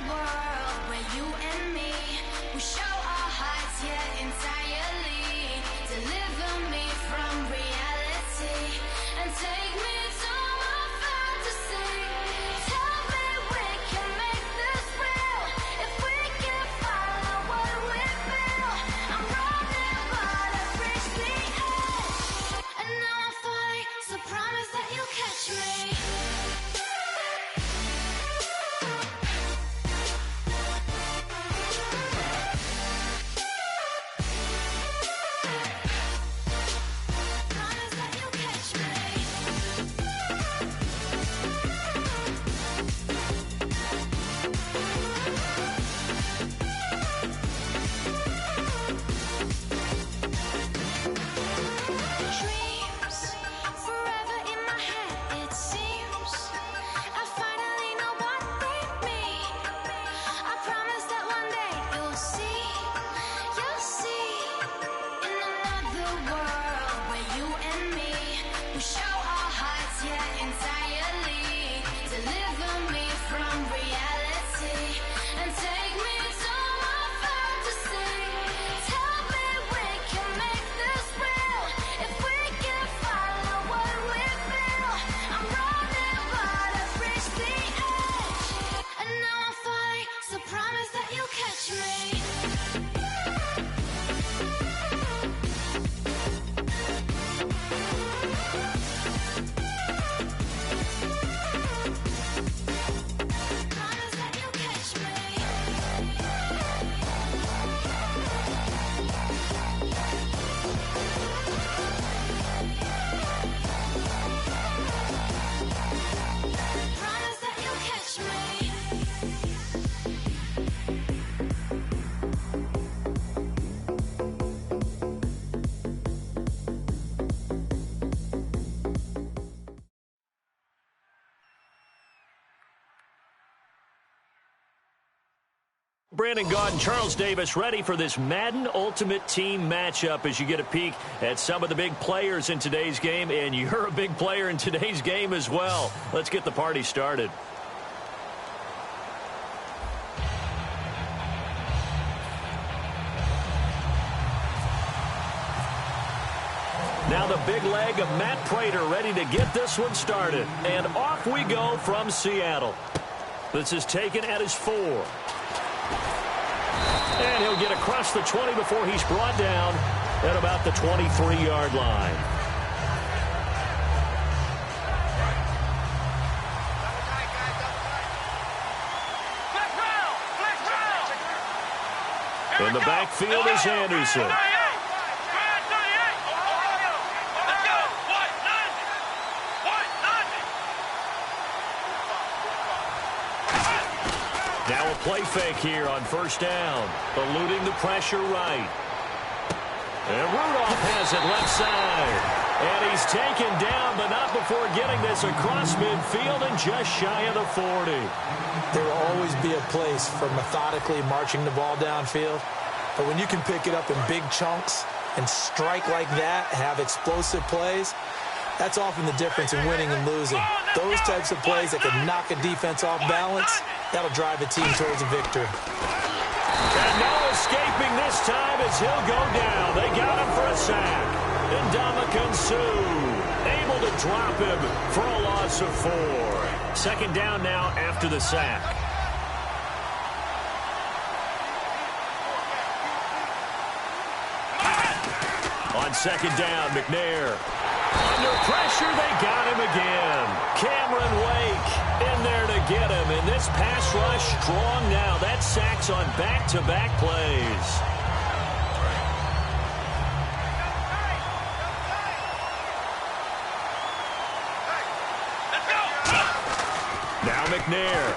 world where you and me, we show our hearts, yeah, entirely. Deliver me from reality and take me to my fantasy. Tell me we can make this real if we can follow what we feel. I'm running, but I've reached the edge, and now I'm falling, so promise that you'll catch me. Brandon Gaud and Charles Davis ready for this Madden Ultimate Team matchup as you get a peek at some of the big players in today's game, and you're a big player in today's game as well. Let's get the party started. Now the big leg of Matt Prater ready to get this one started. And off we go from Seattle. This is taken at his 4. And he'll get across the 20 before he's brought down at about the 23-yard line. In the backfield is Anderson. Now a play fake here on first down. Eluding the pressure right. And Rudolph has it left side. And he's taken down, but not before getting this across midfield and just shy of the 40. There will always be a place for methodically marching the ball downfield. But when you can pick it up in big chunks and strike like that, have explosive plays, that's often the difference in winning and losing. Those types of plays that can knock a defense off balance, that'll drive a team towards a victory. And no escaping this time as he'll go down. They got him for a sack. And Ndamukong Suh able to drop him for a loss of 4. Second down now after the sack. On second down, McNair. Under pressure, they got him again. Cameron Wake in there to get him. And this pass rush strong now. That sacks on back-to-back plays. Now McNair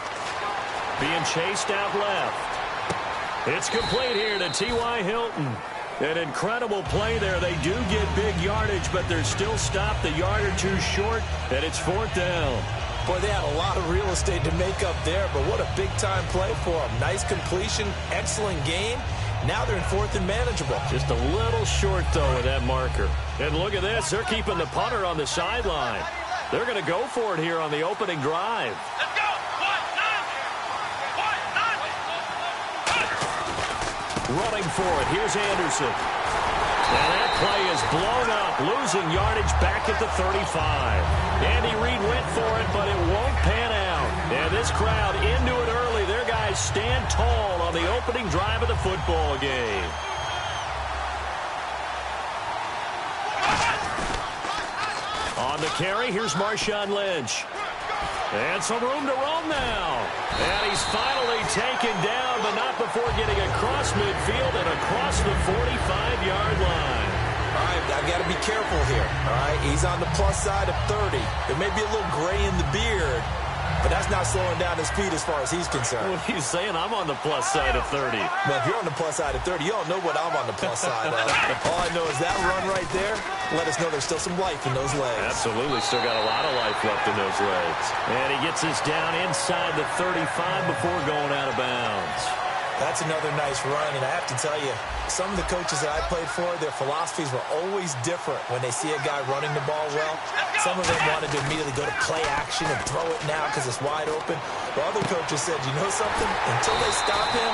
being chased out left. It's complete here to T.Y. Hilton. An incredible play there. They do get big yardage, but they're still stopped a yard or two short, and it's 4th down. Boy, they had a lot of real estate to make up there, but what a big-time play for them. Nice completion, excellent game. Now they're in 4th and manageable. Just a little short, though, with that marker. And look at this. They're keeping the punter on the sideline. They're going to go for it here on the opening drive. Let's go! 1-9! 1-9! Running for it. Here's Anderson. And that play is blown up, losing yardage back at the 35. Andy Reid went for it, but it won't pan out. And this crowd into it early. Their guys stand tall on the opening drive of the football game. On the carry, here's Marshawn Lynch. And some room to roam now. And he's finally taken down, but not before getting across midfield and across the 45-yard line. All right, I've got to be careful here. All right, he's on the plus side of 30. There may be a little gray in the beard, but that's not slowing down his speed as far as he's concerned. What are you saying? I'm on the plus side of 30. Well, if you're on the plus side of 30, you don't know what I'm on the plus side of. All I know is that run right there let us know there's still some life in those legs. Absolutely. Still got a lot of life left in those legs. And he gets us down inside the 35 before going out of bounds. That's another nice run, and I have to tell you, some of the coaches that I played for, their philosophies were always different when they see a guy running the ball well. Some of them wanted to immediately go to play action and throw it now because it's wide open. But other coaches said, you know something? Until they stop him,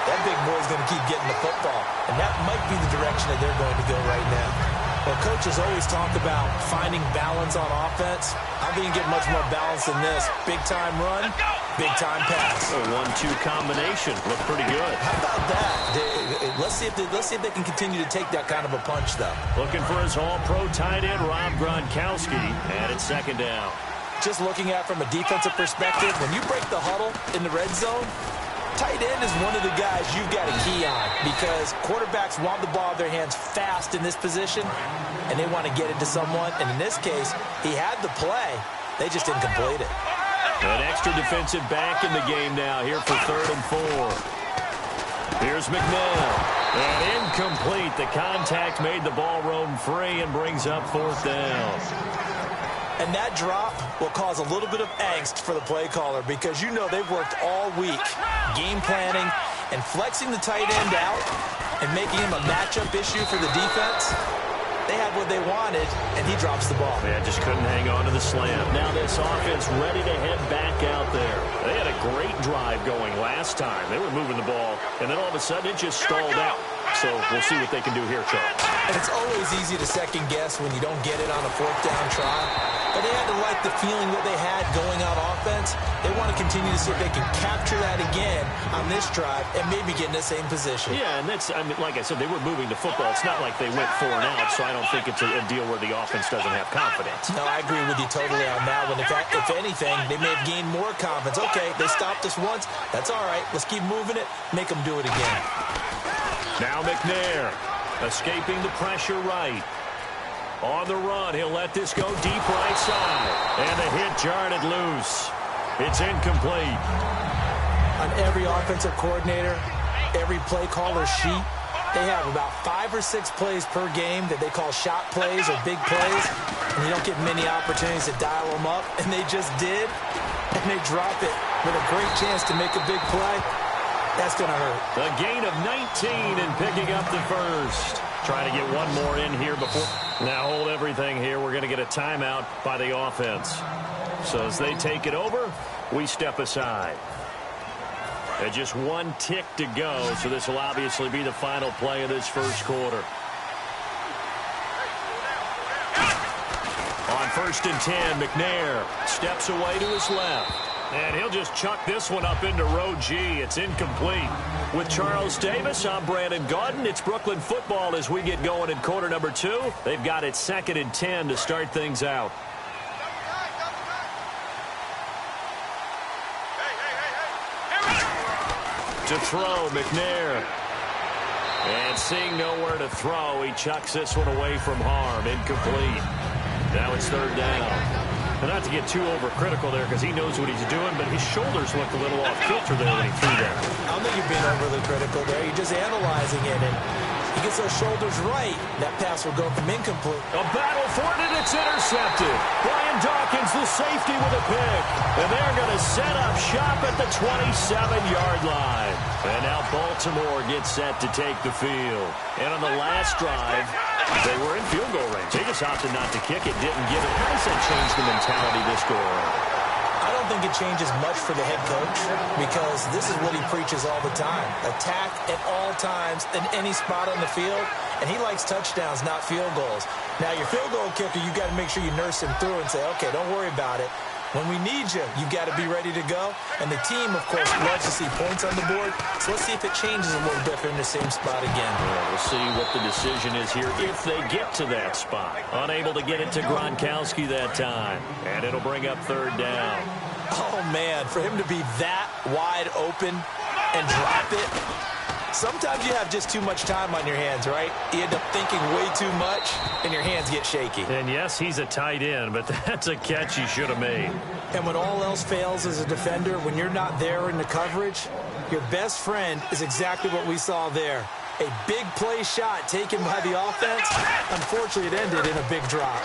that big boy's going to keep getting the football. And that might be the direction that they're going to go right now. Well, coaches always talk about finding balance on offense. I think you get much more balance than this. Big-time run, big-time pass. A 1-2 combination. Looked pretty good. How about that? Let's see if they can continue to take that kind of a punch, though. Looking for his all-pro tight end, Rob Gronkowski, and it's second down. Just looking at it from a defensive perspective, when you break the huddle in the red zone, tight end is one of the guys you've got to key on because quarterbacks want the ball in their hands fast in this position, and they want to get it to someone. And in this case, he had the play. They just didn't complete it. An extra defensive back in the game now here for 3rd and 4. Here's McNair. And incomplete. The contact made the ball roam free and brings up 4th down. And that drop will cause a little bit of angst for the play caller because you know they've worked all week game planning and flexing the tight end out and making him a matchup issue for the defense. They had what they wanted, and he drops the ball. Yeah, just couldn't hang on to the slam. Now this offense ready to head back out there. They had a great drive going last time. They were moving the ball, and then all of a sudden it just stalled out. So we'll see what they can do here, Charles. And it's always easy to second guess when you don't get it on a 4th down try. But they had to like the feeling that they had going on offense. They want to continue to see if they can capture that again on this drive and maybe get in the same position. Yeah, and that's, I mean, like I said, they were moving the football. It's not like they went 4 and out, so I don't think it's a deal where the offense doesn't have confidence. No, I agree with you totally on that one. In fact, if anything, they may have gained more confidence. Okay, they stopped us once. That's all right. Let's keep moving it. Make them do it again. Now McNair escaping the pressure right. On the run, he'll let this go deep right side. And the hit jarred it loose. It's incomplete. On every offensive coordinator, every play caller sheet, they have about 5 or 6 plays per game that they call shot plays or big plays. And you don't get many opportunities to dial them up. And they just did. And they drop it with a great chance to make a big play. That's going to hurt. A gain of 19 and picking up the first. Trying to get one more in here before. Now hold everything here. We're going to get a timeout by the offense. So as they take it over, we step aside. And just 1 tick to go, so this will obviously be the final play of this first quarter. On 1st and 10, McNair steps away to his left. And he'll just chuck this one up into row G. It's incomplete. With Charles Davis, I'm Brandon Gaudin. It's Brooklyn football as we get going in quarter number 2. They've got it 2nd and 10 to start things out. To throw, McNair. And seeing nowhere to throw, he chucks this one away from harm. Incomplete. Now it's 3rd down. And not to get too overcritical there because he knows what he's doing, but his shoulders looked a little off kilter there when he threw that. I don't think you're being overly critical there. You're just analyzing it, and he gets those shoulders right. That pass will go from incomplete. A battle for it, and it's intercepted. Brian Dawkins, the safety, with a pick. And they're going to set up shop at the 27-yard line. And now Baltimore gets set to take the field. And on the last drive, they were in field goal range. They just opted not to kick it, didn't give it. How does that change the mentality this go around? I don't think it changes much for the head coach because this is what he preaches all the time. Attack at all times in any spot on the field, and he likes touchdowns, not field goals. Now, your field goal kicker, you got to make sure you nurse him through and say, okay, don't worry about it. When we need you, you got to be ready to go. And the team, of course, loves to see points on the board. So let's see if it changes a little bit if they're in the same spot again. Yeah, we'll see what the decision is here if they get to that spot. Unable to get it to Gronkowski that time. And it'll bring up third down. Oh, man, for him to be that wide open and drop it. Sometimes you have just too much time on your hands, right? You end up thinking way too much, and your hands get shaky. And, yes, he's a tight end, but that's a catch he should have made. And when all else fails as a defender, when you're not there in the coverage, your best friend is exactly what we saw there. A big play shot taken by the offense. Unfortunately, it ended in a big drop.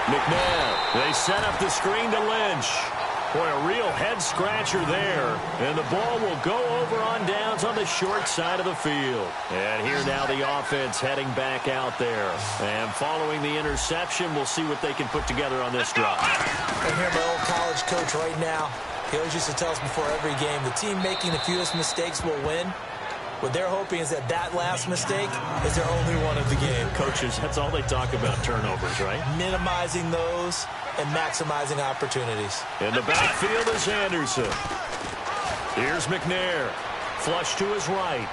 McNabb, they set up the screen to Lynch. Boy, a real head-scratcher there. And the ball will go over on downs on the short side of the field. And here now the offense heading back out there. And following the interception, we'll see what they can put together on this drive. I hear my old college coach right now. He always used to tell us before every game, the team making the fewest mistakes will win. What they're hoping is that last mistake is their only one of the game. Coaches, that's all they talk about, turnovers, right? Minimizing those and maximizing opportunities. In the backfield is Anderson. Here's McNair. Flush to his right.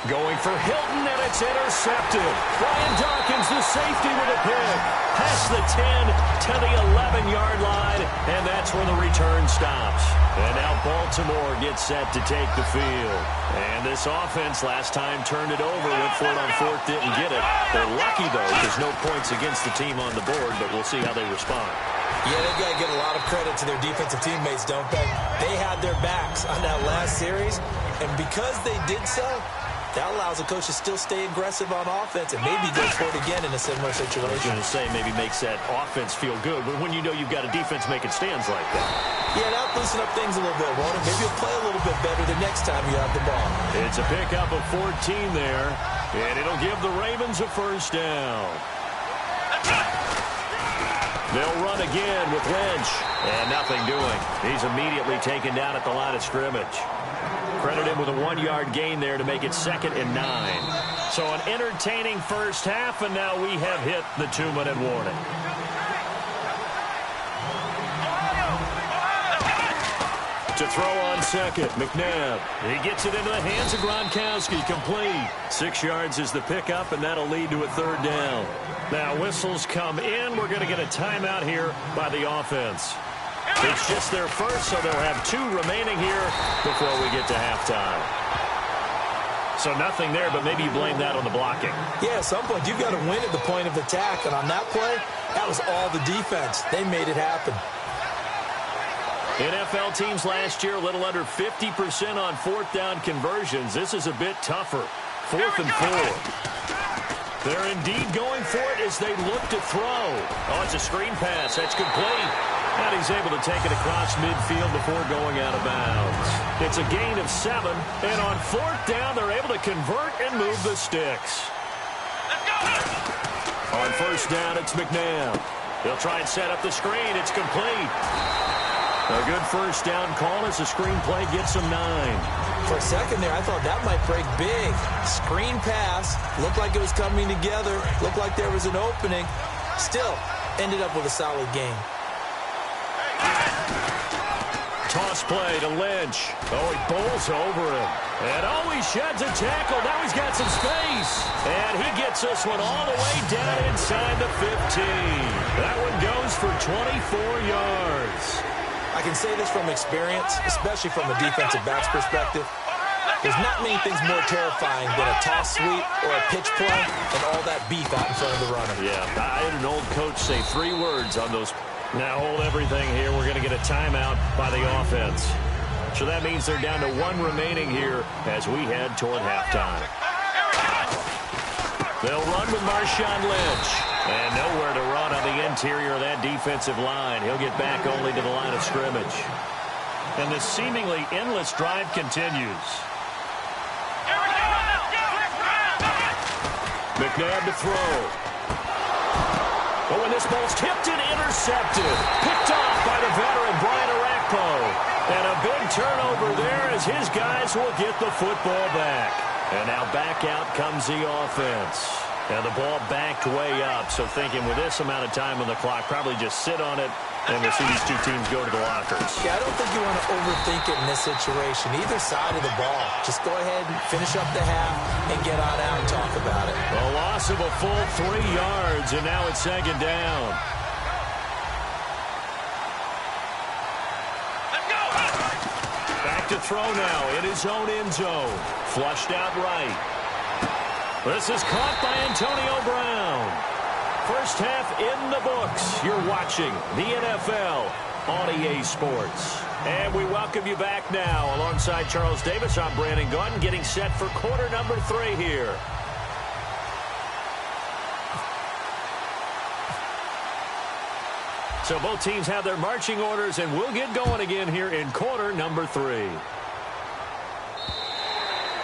Going for Hilton, and it's intercepted. Brian Dawkins, the safety, with a pick. Past the 10 to the 11-yard line, and that's where the return stops. And now Baltimore gets set to take the field. And this offense last time turned it over, went for it on fourth, didn't get it. They're lucky, though, there's no points against the team on the board, but we'll see how they respond. Yeah, they've got to give a lot of credit to their defensive teammates, don't they? They had their backs on that last series, and because they did so, that allows the coach to still stay aggressive on offense and maybe go for it again in a similar situation. I was going to say maybe makes that offense feel good, but when you know you've got a defense making stands like that. Yeah, that'll loosen up things a little bit, won't it? Maybe you'll play a little bit better the next time you have the ball. It's a pickup of 14 there, and it'll give the Ravens a first down. They'll run again with Lynch, and nothing doing. He's immediately taken down at the line of scrimmage. Credit him with a 1-yard gain there to make it 2nd and 9. So an entertaining first half, and now we have hit the 2-minute warning. To throw on second, McNabb. He gets it into the hands of Gronkowski, complete. 6 yards is the pickup, and that'll lead to a third down. Now whistles come in. We're going to get a timeout here by the offense. It's just their first, so they'll have 2 remaining here before we get to halftime. So nothing there, but maybe you blame that on the blocking. Yeah, at some point, you've got to win at the point of attack, and on that play, that was all the defense. They made it happen. NFL teams last year, a little under 50% on fourth down conversions. This is a bit tougher. 4th and 4. They're indeed going for it as they look to throw. Oh, it's a screen pass. That's complete. And he's able to take it across midfield before going out of bounds. It's a gain of 7. And on 4th down, they're able to convert and move the sticks. On 1st down, it's McNabb. He'll try and set up the screen. It's complete. A good first down call as the screen play gets him 9. For a second there, I thought that might break big. Screen pass. Looked like it was coming together. Looked like there was an opening. Still, ended up with a solid game. Toss play to Lynch. Oh, he bowls over him. And oh, he sheds a tackle. Now he's got some space. And he gets this one all the way down inside the 15. That one goes for 24 yards. I can say this from experience, especially from a defensive back's perspective. There's not many things more terrifying than a toss sweep or a pitch play and all that beef out in front of the runner. Yeah, I had an old coach say 3 words on those. Now hold everything here. We're going to get a timeout by the offense. So that means they're down to 1 remaining here as we head toward halftime. They'll run with Marshawn Lynch. And nowhere to run on the interior of that defensive line. He'll get back only to the line of scrimmage. And the seemingly endless drive continues. McNabb to throw. Oh, and this ball's tipped and intercepted. Picked off by the veteran, Brian Arakpo. And a big turnover there as his guys will get the football back. And now back out comes the offense. And the ball backed way up. So thinking with this amount of time on the clock, probably just sit on it, and we'll see these two teams go to the lockers. Yeah, I don't think you want to overthink it in this situation. Either side of the ball. Just go ahead and finish up the half and get on out and talk about it. A loss of a full 3 yards, and now it's second down. Back to throw now in his own end zone. Flushed out right. This is caught by Antonio Brown. First half in the books. You're watching the NFL on EA Sports. And we welcome you back now. Alongside Charles Davis, I'm Brandon Gaudin, getting set for quarter number 3 here. So both teams have their marching orders, and we'll get going again here in quarter number 3.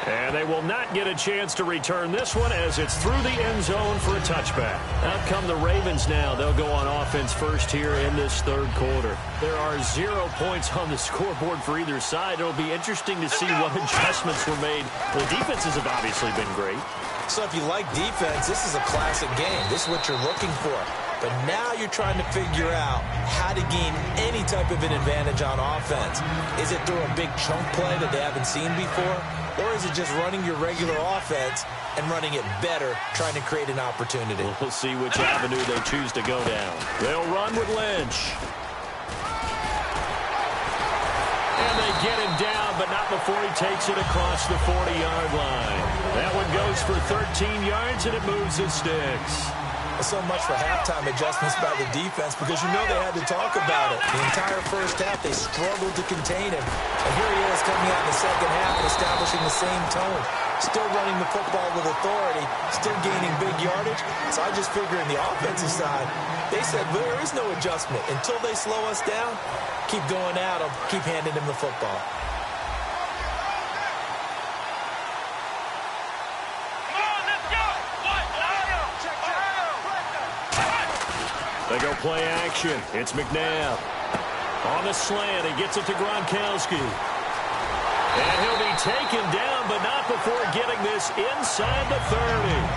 And they will not get a chance to return this one as it's through the end zone for a touchback. Out come the Ravens now. They'll go on offense first here in this third quarter. There are 0 points on the scoreboard for either side. It'll be interesting to see what adjustments were made. The defenses have obviously been great. So if you like defense, this is a classic game. This is what you're looking for. But now you're trying to figure out how to gain any type of an advantage on offense. Is it through a big chunk play that they haven't seen before? Or is it just running your regular offense and running it better, trying to create an opportunity? We'll see which avenue they choose to go down. They'll run with Lynch. And they get him down, but not before he takes it across the 40-yard line. That one goes for 13 yards, and it moves the sticks. So much for halftime adjustments by the defense, because you know they had to talk about it. The entire first half, they struggled to contain him. And here he is coming out in the second half and establishing the same tone. Still running the football with authority, still gaining big yardage. So I just figure in the offensive side, they said there is no adjustment. Until they slow us down, keep going at them, keep handing them the football. They go play action. It's McNabb. On the slant, he gets it to Gronkowski. And he'll be taken down, but not before getting this inside the 30.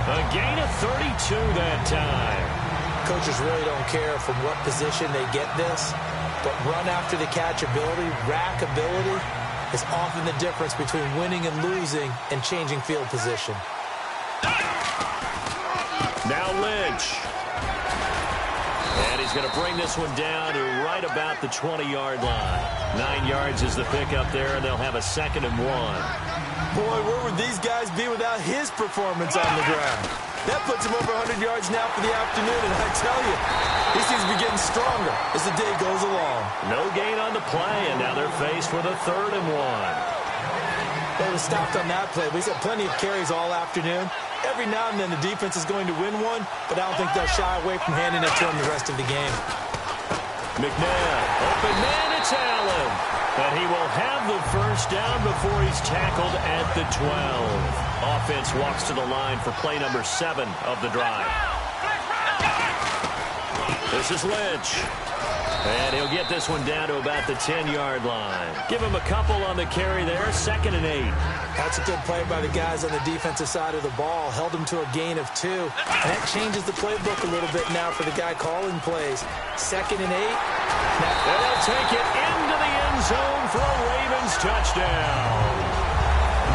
A gain of 32 that time. Coaches really don't care from what position they get this, but run after the catch ability, rack ability, is often the difference between winning and losing and changing field position. Now Lynch. And he's going to bring this one down to right about the 20-yard line. 9 yards is the pickup there, and they'll have a 2nd and 1. Boy, where would these guys be without his performance on the ground? That puts him over 100 yards now for the afternoon, and I tell you, he seems to be getting stronger as the day goes along. No gain on the play, and now they're faced with a 3rd and 1. They were stopped on that play. We've had plenty of carries all afternoon. Every now and then the defense is going to win one, but I don't think they'll shy away from handing it to them the rest of the game. McNabb, open man, it's Allen. But he will have the first down before he's tackled at the 12. Offense walks to the line for play number 7 of the drive. This is Lynch. And he'll get this one down to about the 10-yard line. Give him a couple on the carry there, 2nd and 8. That's a good play by the guys on the defensive side of the ball. Held him to a gain of 2. And that changes the playbook a little bit now for the guy calling plays. 2nd and 8. They'll take it into the end zone for a Ravens touchdown.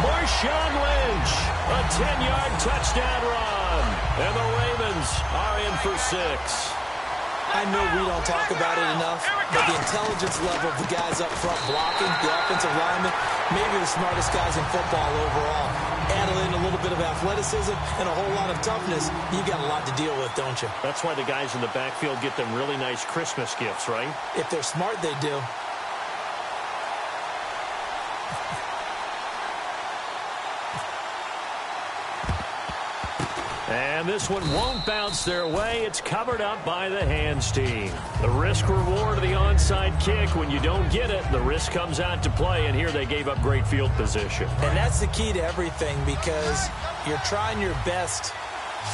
Marshawn Lynch, a 10-yard touchdown run. And the Ravens are in for 6. I know we don't talk about it enough, but the intelligence level of the guys up front blocking, the offensive linemen, maybe the smartest guys in football overall. Add in a little bit of athleticism and a whole lot of toughness, you got a lot to deal with, don't you? That's why the guys in the backfield get them really nice Christmas gifts, right? If they're smart, they do. And this one won't bounce their way. It's covered up by the hands team. The risk-reward of the onside kick, when you don't get it, the risk comes out to play, and here they gave up great field position. And that's the key to everything, because you're trying your best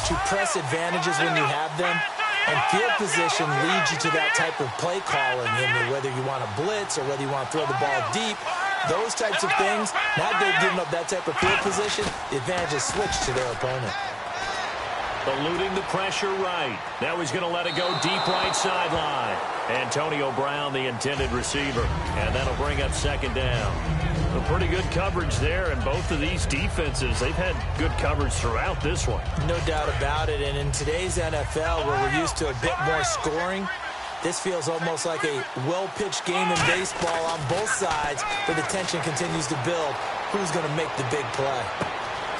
to press advantages when you have them, And field position leads you to that type of play calling, whether you want to blitz or whether you want to throw the ball deep. Those types of things, now they've given up that type of field position, the advantage is switched to their opponent. Eluding the pressure right. Now he's going to let it go deep right sideline. Antonio Brown, the intended receiver. And that'll bring up second down. A pretty good coverage there, and both of these defenses, they've had good coverage throughout this one. No doubt about it, and in today's NFL, where we're used to a bit more scoring, this feels almost like a well-pitched game in baseball on both sides, where the tension continues to build. Who's going to make the big play?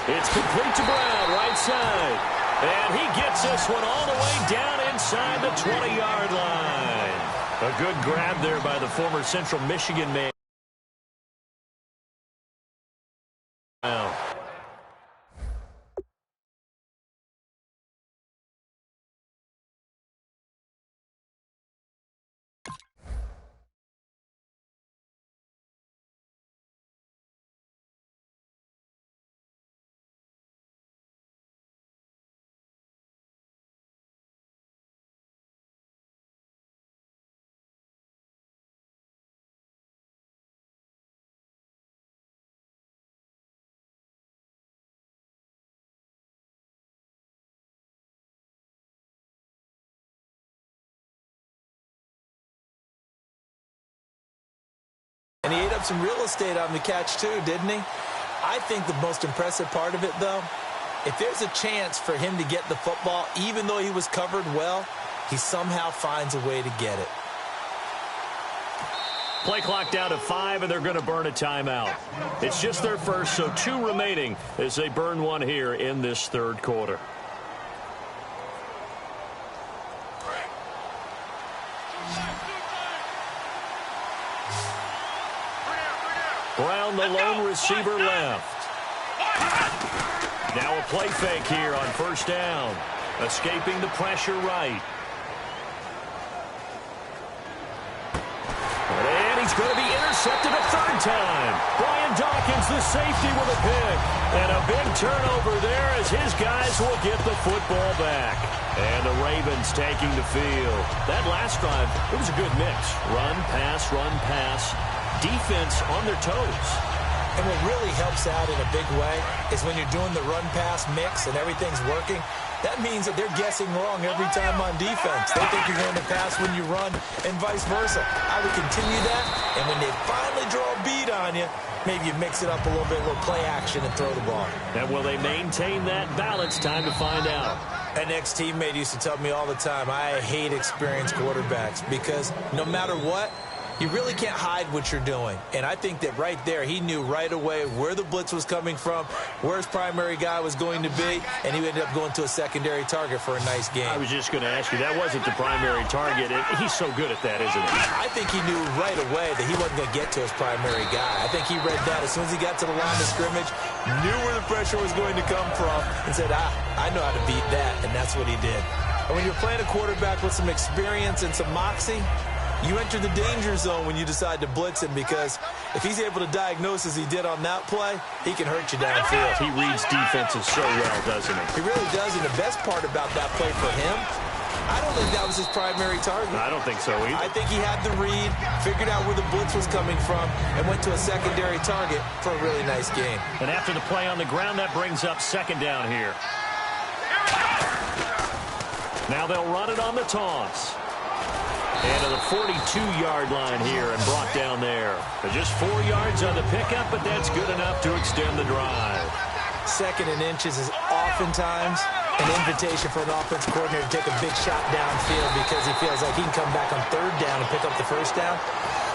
It's complete to Brown, right side. And he gets this one all the way down inside the 20-yard line. A good grab there by the former Central Michigan man. Wow. And he ate up some real estate on the catch too, didn't he? I think the most impressive part of it, though, if there's a chance for him to get the football, even though he was covered well, he somehow finds a way to get it. Play clock down to 5, and they're going to burn a timeout. It's just their first, so 2 remaining as they burn one here in this third quarter. Brown, the lone receiver, left. Now a play fake here on first down. Escaping the pressure right. And he's going to be intercepted a third time. Brian Dawkins, the safety, with a pick. And a big turnover there as his guys will get the football back. And the Ravens taking the field. That last drive, it was a good mix. Run, pass, run, pass. Defense on their toes. And what really helps out in a big way is when you're doing the run-pass mix and everything's working, that means that they're guessing wrong every time on defense. They think you're going to pass when you run and vice versa. I would continue that, and when they finally draw a beat on you, maybe you mix it up a little bit, a little play action and throw the ball. And will they maintain that balance? Time to find out. An ex-teammate used to tell me all the time, I hate experienced quarterbacks because no matter what, you really can't hide what you're doing. And I think that right there, he knew right away where the blitz was coming from, where his primary guy was going to be, and he ended up going to a secondary target for a nice game. I was just going to ask you, that wasn't the primary target. He's so good at that, isn't he? I think he knew right away that he wasn't going to get to his primary guy. I think he read that as soon as he got to the line of scrimmage, knew where the pressure was going to come from, and said, I know how to beat that, and that's what he did. And when you're playing a quarterback with some experience and some moxie, you enter the danger zone when you decide to blitz him, because if he's able to diagnose as he did on that play, he can hurt you downfield. He reads defenses so well, doesn't he? He really does, and the best part about that play for him, I don't think that was his primary target. I don't think so either. I think he had the read, figured out where the blitz was coming from, and went to a secondary target for a really nice game. And after the play on the ground, that brings up second down here. Now they'll run it on the toss. And to the 42-yard line here and brought down there. Just 4 yards on the pickup, but that's good enough to extend the drive. Second and inches is oftentimes an invitation for an offensive coordinator to take a big shot downfield because he feels like he can come back on third down and pick up the first down.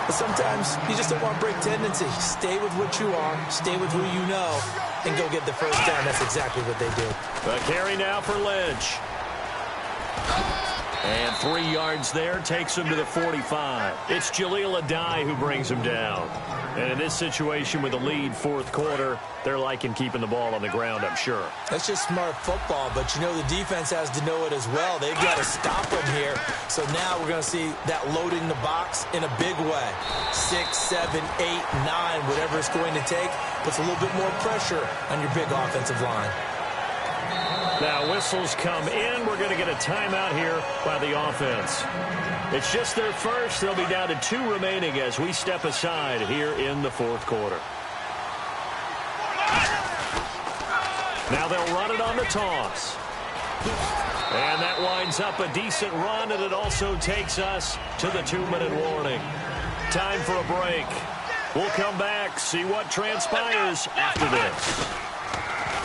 But sometimes you just don't want to break tendency. Stay with what you are, stay with who you know, and go get the first down. That's exactly what they did. A carry now for Lynch. And 3 yards there takes him to the 45. It's Jaleel Adai who brings him down. And in this situation with the lead fourth quarter, they're liking keeping the ball on the ground, I'm sure. That's just smart football, but you know the defense has to know it as well. They've got to stop him here. So now we're going to see that loading the box in a big way. 6, 7, 8, 9, whatever it's going to take, puts a little bit more pressure on your big offensive line. Now whistles come in. We're going to get a timeout here by the offense. It's just their first. They'll be down to 2 remaining as we step aside here in the fourth quarter. Now they'll run it on the toss. And that winds up a decent run, and it also takes us to the 2-minute warning. Time for a break. We'll come back, see what transpires after this.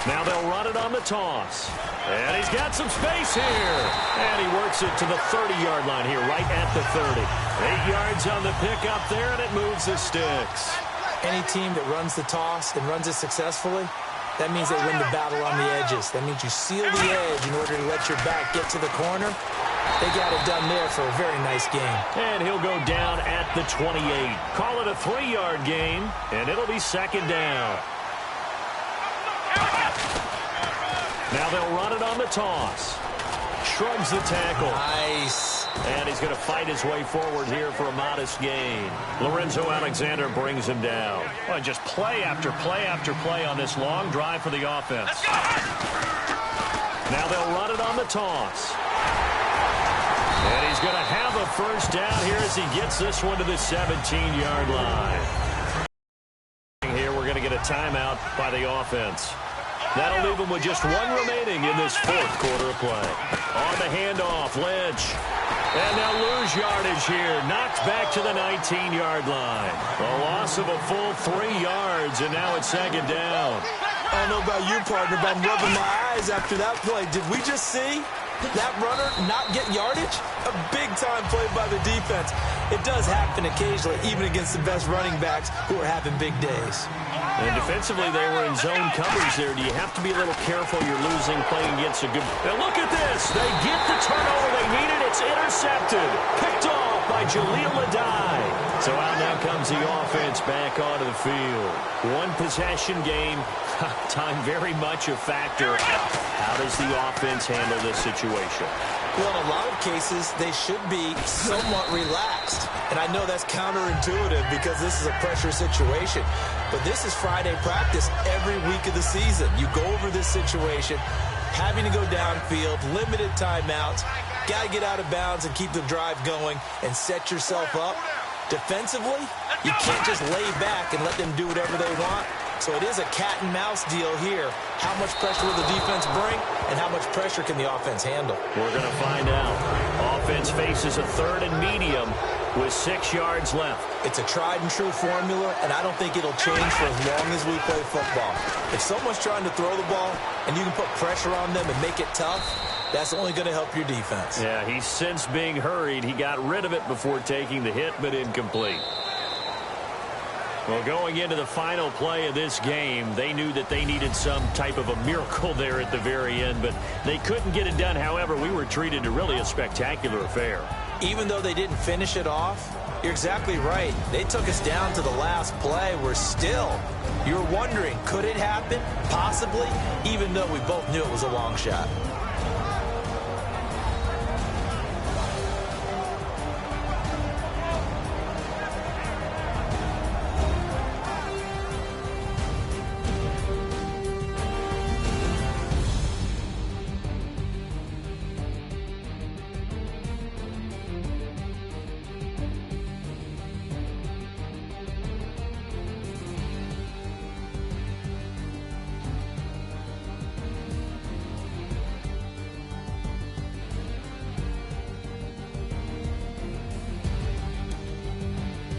Now they'll run it on the toss. And he's got some space here. And he works it to the 30-yard line here, right at the 30. 8 yards on the pickup there, and it moves the sticks. Any team that runs the toss and runs it successfully, that means they win the battle on the edges. That means you seal the edge in order to let your back get to the corner. They got it done there for a very nice game. And he'll go down at the 28. Call it a 3-yard gain, and it'll be second down. Now they'll run it on the toss. Shrugs the tackle. Nice. And he's going to fight his way forward here for a modest gain. Lorenzo Alexander brings him down. Well, just play after play after play on this long drive for the offense. Now they'll run it on the toss. And he's going to have a first down here as he gets this one to the 17-yard line. Here we're going to get a timeout by the offense. That'll leave them with just 1 remaining in this fourth quarter of play. On the handoff, Lynch. And they'll lose yardage here. Knocked back to the 19-yard line. A loss of a full 3 yards, and now it's second down. I don't know about you, partner, but I'm rubbing my eyes after that play. Did we just see that runner not get yardage? A big-time play by the defense. It does happen occasionally, even against the best running backs who are having big days. And defensively, they were in zone coverage there. Do you have to be a little careful? You're losing, playing against a good... Now look at this. They get the turnover they needed. It's intercepted. Picked off by Jaleel Adai. So out now comes the offense back onto the field. 1 possession game. Time very much a factor. How does the offense handle this situation? Well, in a lot of cases, they should be somewhat relaxed. And I know that's counterintuitive because this is a pressure situation. But this is Friday practice every week of the season. You go over this situation, having to go downfield, limited timeouts, got to get out of bounds and keep the drive going and set yourself up. Defensively, you can't just lay back and let them do whatever they want. So it is a cat-and-mouse deal here. How much pressure will the defense bring, and how much pressure can the offense handle? We're going to find out. Offense faces a 3rd and medium with 6 yards left. It's a tried-and-true formula, and I don't think it'll change for as long as we play football. If someone's trying to throw the ball, and you can put pressure on them and make it tough, that's only going to help your defense. Yeah, he's since being hurried. He got rid of it before taking the hit, but incomplete. Well, going into the final play of this game, they knew that they needed some type of a miracle there at the very end, but they couldn't get it done. However, we were treated to really a spectacular affair. Even though they didn't finish it off, you're exactly right. They took us down to the last play. We're still, you're wondering, could it happen? Possibly, even though we both knew it was a long shot.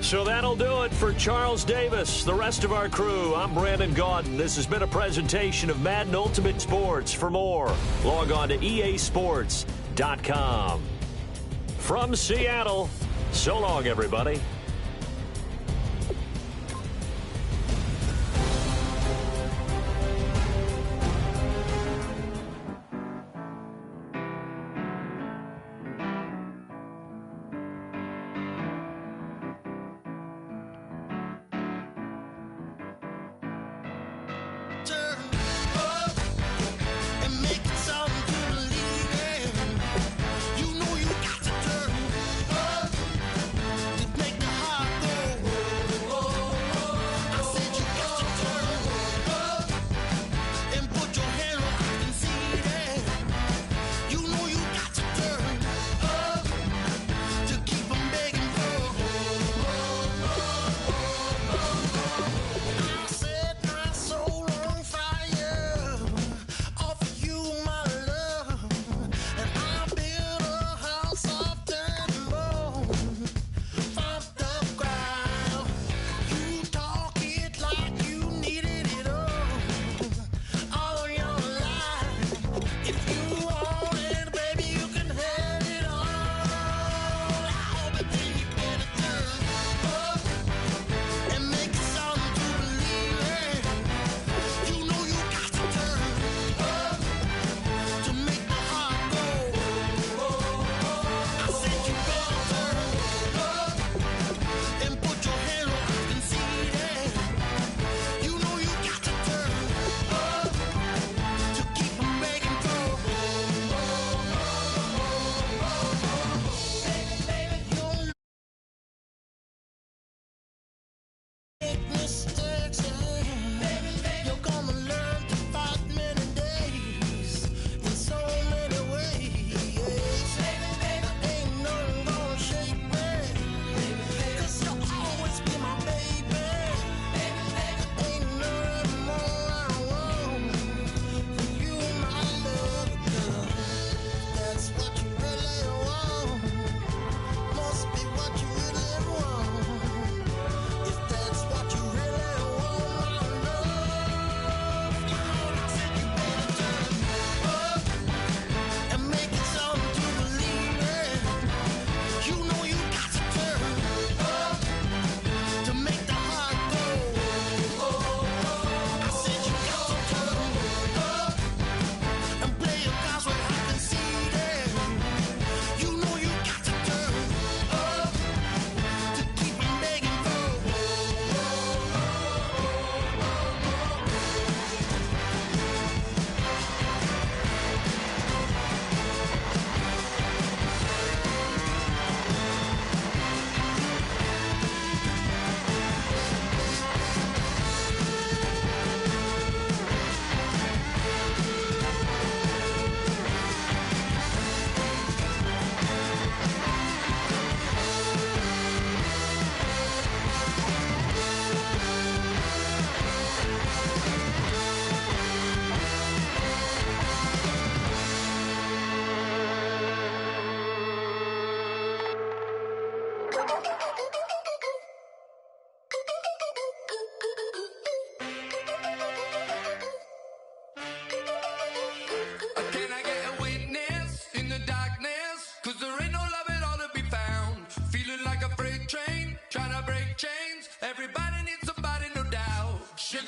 So that'll do it for Charles Davis, the rest of our crew. I'm Brandon Gaudin. This has been a presentation of Madden Ultimate Sports. For more, log on to easports.com. From Seattle, so long, everybody. You know you got to turn up to make the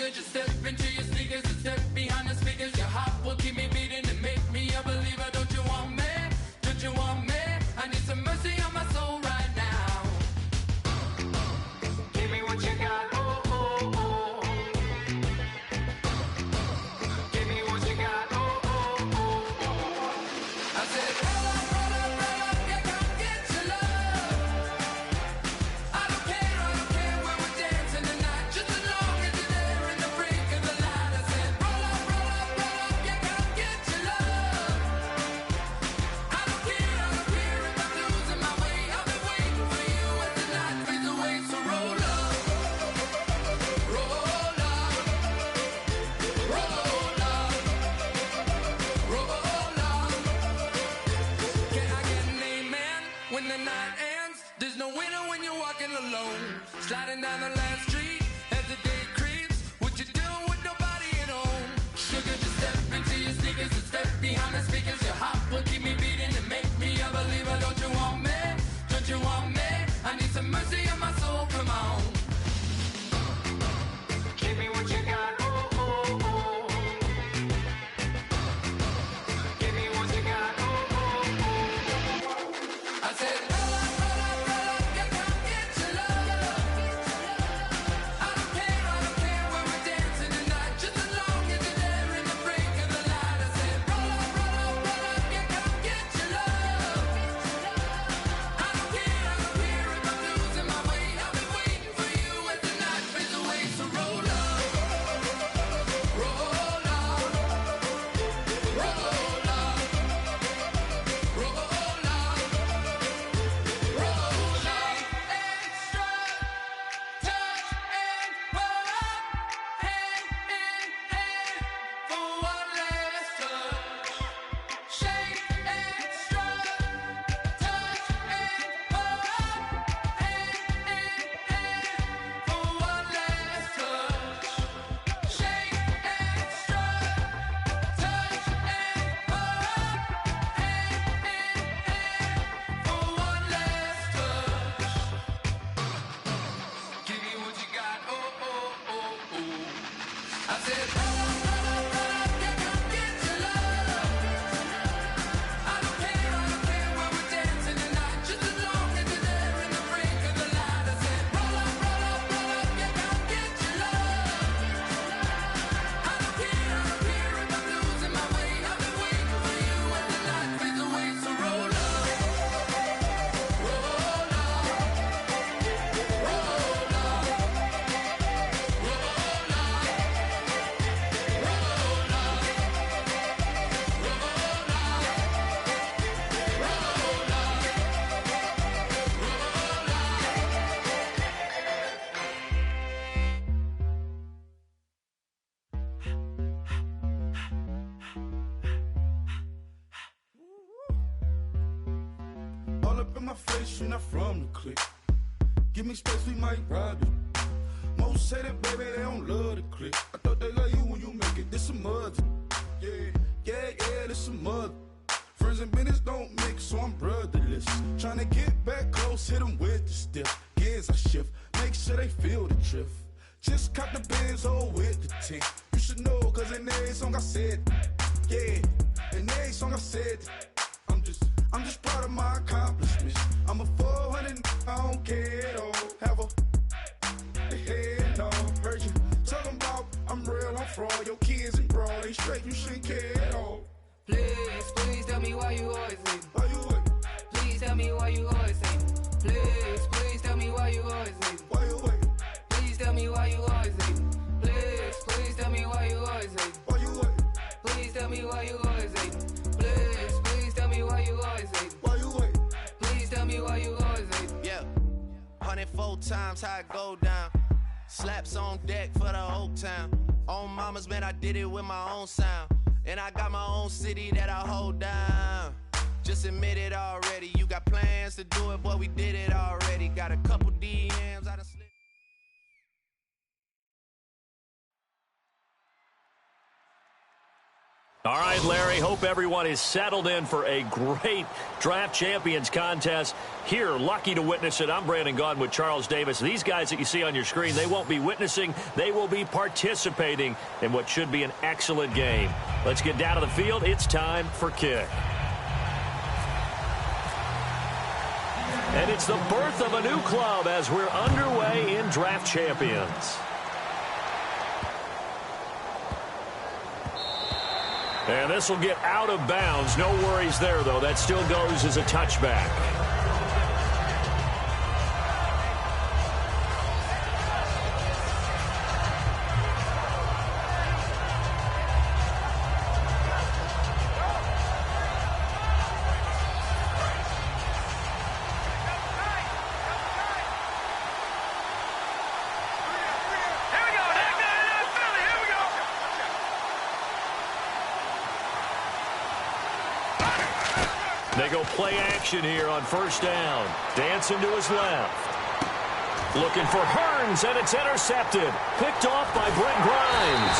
Sugar, just step into your sneakers and step behind the speakers. Your heart will keep me beating and make me a believer. Don't you want me? Don't you want me? I need some mercy on my soul right now. Give me what you got. Oh, oh, oh. Give me what you got. Oh, oh, oh, oh. I said, roll up, roll up, roll up. Yeah, come get your love. I don't care where we're dancing tonight. Just as long as you're there in the break of the light. I said, roll up, roll up, roll up. Yeah, come get your love. I don't care if I'm losing my way. I've been waiting for you as the night fades away. So roll up, roll up, roll up, roll up. Can I get an amen when the night ends? There's no winner when you're walking alone. Sliding down the last street as the day creeps. What you doing with nobody at home? Sugar, just step into your sneakers and step behind the speakers. Your heart will keep me beating and make me a believer. Don't you want me? Don't you want me? I need some mercy on my soul. Come on. Give me what you got. Oh, oh, oh. Give me what you got. Oh, oh, oh. I said, roll up, roll up, roll up. Yeah, come get your love. I don't care where we're dancing tonight. Just as long as you're there in the break of the light. I said, roll up, roll up, roll up. Yeah, come get your love. I don't care if I'm losing my way. I've been waiting for you as the night fades away. So roll up, roll up, roll up, roll up, roll up. Extra, touch and pull up, hand in hand for one last touch. Shake extra, touch and pull up, hand in hand for one last touch. Shake extra, touch and pull up, hand in hand for one last touch. Give me what you got. Oh, oh, oh, oh. I said, roll up, roll up, roll up. Yeah, come get your love. I don't care where we're dancing tonight. Just as long as you're there in the break of the light. I said, roll up, roll up, roll up. Yeah, come get your love. I don't care if I'm losing my way. I've been waiting for you as the night fades away. So roll up, roll up, roll up, roll up, roll All up in my face, you're not from the clique. Give me space, we might ride it. Most say that, baby, they don't love the clique. I thought they love you when you make it. This some mud. Yeah, this some mud. Friends and business don't mix, so I'm brotherless. Tryna get back close, hit them with the stiff. Gears I shift, make sure they feel the drift. Just cop the Benz, oh, with the tint. You should know, cause in every song I said, yeah, in every song I said, I'm just proud of my accomplishments. I'm a 400, I don't care at all. Have a head, no, heard you talking about I'm real, I'm fraud. Your kids and broad, ain't straight, you shouldn't care at all. Please, please tell me why you always leave. Why you wait? Please tell me why you always leave. Please, please tell me why you always leave. Why you wait? Please tell me why you always leave. Please, please tell me why you always leave. Why you wait? Please tell me why you always leave. Please, please tell me why you always leave. Why you wait? Please tell me why you always leave. Yeah, 104 times how it go down. Slaps on deck for the whole town. On mamas, man, I did it with my own sound. And I got my own city that I hold down. Just admit it already. You got plans to do it, boy, we did it already. Got a couple DMs, I done slid. All right, Larry, hope everyone is settled in for a great Draft Champions contest. Here, lucky to witness it. I'm Brandon Gaudin with Charles Davis. These guys that you see on your screen, they won't be witnessing. They will be participating in what should be an excellent game. Let's get down to the field. It's time for kick. And it's the birth of a new club as we're underway in Draft Champions. And this will get out of bounds. No worries there, though. That still goes as a touchback. They go play action here on first down. Dancing to his left. Looking for Hearns, and it's intercepted. Picked off by Brent Grimes.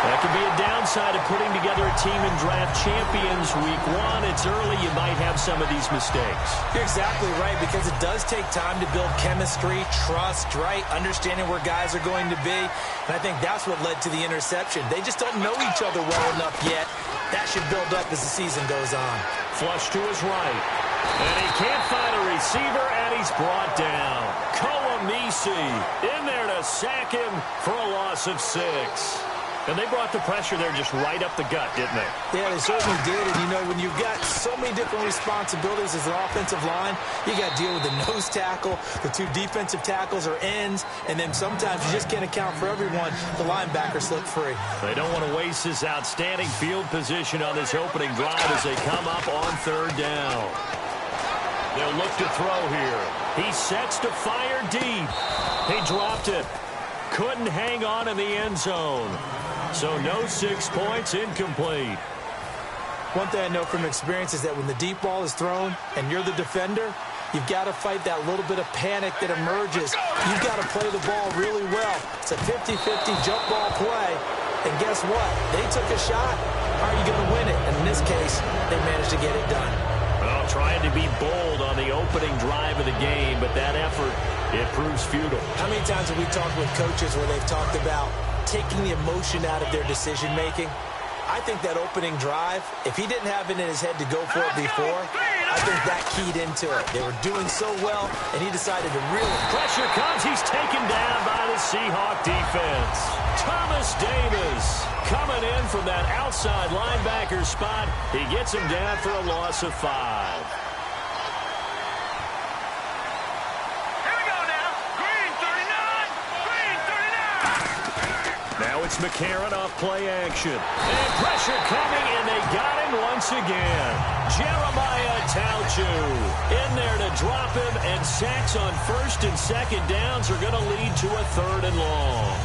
That could be a downside of putting together a team in Draft Champions Week 1. It's early. You might have some of these mistakes. You're exactly right, because it does take time to build chemistry, trust, right? Understanding where guys are going to be. And I think that's what led to the interception. They just don't know each other well enough yet. That should build up as the season goes on. Flush to his right. And he can't find a receiver, and he's brought down. Koamisi in there to sack him for a loss of 6. And they brought the pressure there just right up the gut, didn't they? Yeah, they certainly did. And, you know, when you've got so many different responsibilities as an offensive line, you got to deal with the nose tackle, the 2 defensive tackles or ends, and then sometimes you just can't account for everyone. The linebacker slipped free. They don't want to waste this outstanding field position on this opening drive as they come up on third down. They'll look to throw here. He sets to fire deep. He dropped it. Couldn't hang on in the end zone. So no 6 points, incomplete. One thing I know from experience is that when the deep ball is thrown and you're the defender, you've got to fight that little bit of panic that emerges. You've got to play the ball really well. It's a 50-50 jump ball play. And guess what? They took a shot. How are you going to win it? And in this case, they managed to get it done. Well, trying to be bold on the opening drive of the game, but that effort, it proves futile. How many times have we talked with coaches where they've talked about taking the emotion out of their decision-making? I think that opening drive, if he didn't have it in his head to go for it before, I think that keyed into it. They were doing so well, and he decided to really... Pressure comes. He's taken down by the Seahawk defense. Thomas Davis coming in from that outside linebacker spot. He gets him down for a loss of 5. Now it's McCarron off play action. And pressure coming, and they got him once again. Jeremiah Tauchu in there to drop him, and sacks on first and second downs are going to lead to a 3rd and long.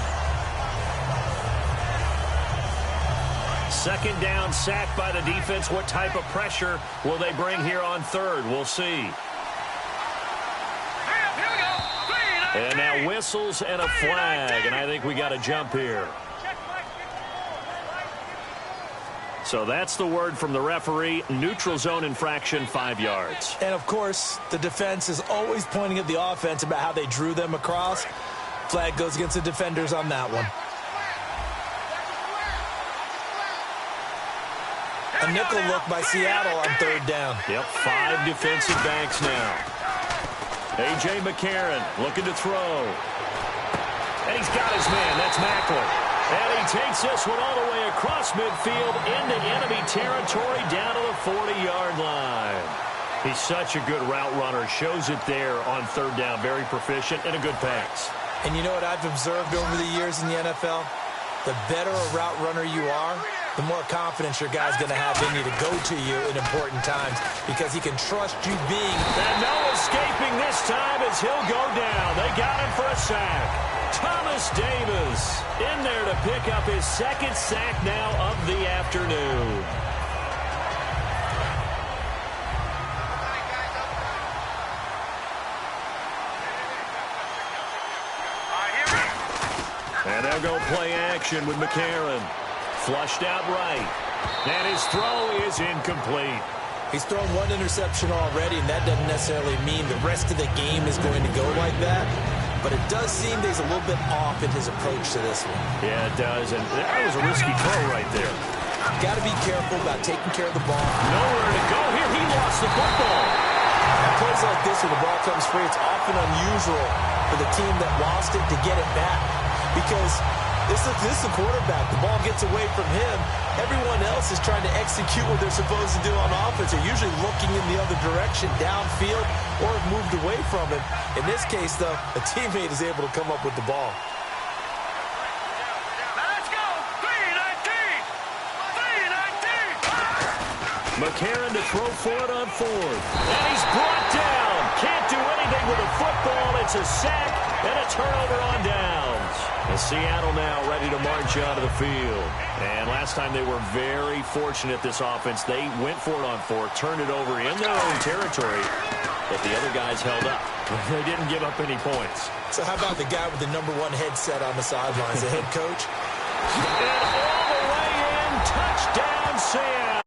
Second down, sack by the defense. What type of pressure will they bring here on 3rd? We'll see. And now whistles and a flag, and I think we got a jump here. So that's the word from the referee. Neutral zone infraction, 5 yards. And, of course, the defense is always pointing at the offense about how they drew them across. Flag goes against the defenders on that one. A nickel look by Seattle on 3rd down. Yep, 5 defensive backs now. A.J. McCarron looking to throw. And he's got his man. That's Macklin. And he takes this one all the way across midfield into enemy territory down to the 40-yard line. He's such a good route runner. Shows it there on 3rd down. Very proficient and a good pass. And you know what I've observed over the years in the NFL? The better a route runner you are, the more confidence your guy's going to have in you to go to you in important times, because he can trust you being. And no escaping this time as he'll go down. They got him for a sack. Thomas Davis in there to pick up his 2nd sack now of the afternoon. And they'll go play action with McCarron. Flushed out right. And his throw is incomplete. He's thrown one interception already, and that doesn't necessarily mean the rest of the game is going to go like that. But it does seem that he's a little bit off in his approach to this one. Yeah, it does. And that was a risky throw right there. Got to be careful about taking care of the ball. Nowhere to go here. He lost the football. Now, plays like this where the ball comes free, it's often unusual for the team that lost it to get it back. Because this is the quarterback. The ball gets away from him. Everyone else is trying to execute what they're supposed to do on offense. They're usually looking in the other direction, downfield, or have moved away from him. In this case, though, a teammate is able to come up with the ball. Let's go! 319! 319! McCarron to throw for it on fourth. And he's brought down. Can't do anything with a football. It's a sack and a turnover on downs. And Seattle now ready to march onto the field. And last time they were very fortunate, this offense. They went for it on fourth, turned it over in their own territory, but the other guys held up. They didn't give up any points. So how about the guy with the #1 headset on the sidelines, the head coach? And all the way in, touchdown Seattle.